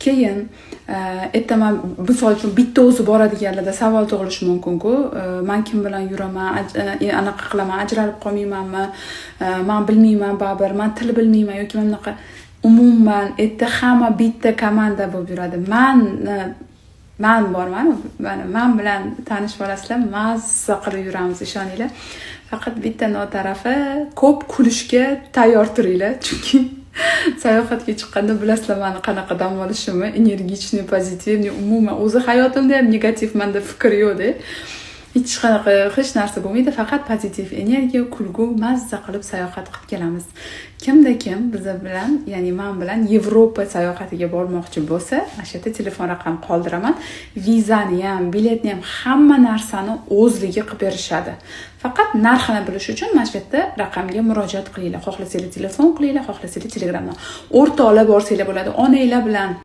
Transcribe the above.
Keyin aytaman, misol uchun bitta o'zi boradiganlarda savol tug'ilishi mumkin-ku, men kim bilan yuraman, anaqa qilaman, ajralib qolmaymanmi, men bilmayman, baribir men til bilmayman yoki men bunaqa. Umuman erta hamma bitta komanda bo'lib yuradi. Men borman, men bilan tanishib olasizlar, mazza qilib yuramiz, ishoninglar. Faqat bitta notarafi, ko'p kulishga tayyor turinglar, chunki sayohatga chiqqanda bilasizlar meni qanaqa dam olishimni, energichniy, pozitivniy, umuman o'zi hayotimda ham negativ menda fikr yo'q-da. Hech narsa bo'lmaydi, faqat pozitiv energiya, kulgu, mazza qilib sayohat qilib kelamiz. Kimda kim biz bilan, ya'ni men bilan Yevropa sayohatiga bormoqchi bo'lsa, mana shu yerda telefon raqam qoldiraman. Vizani ham, biletni ham, hamma narsani o'zligi qilib berishadi. Faqat narxini bilish uchun mana shu yerda raqamga murojaat qilinglar. Xohlasanglar telefon qilinglar, xohlasanglar Telegramdan o'rtoqlar borsanglar bo'ladi. Onanglar bilan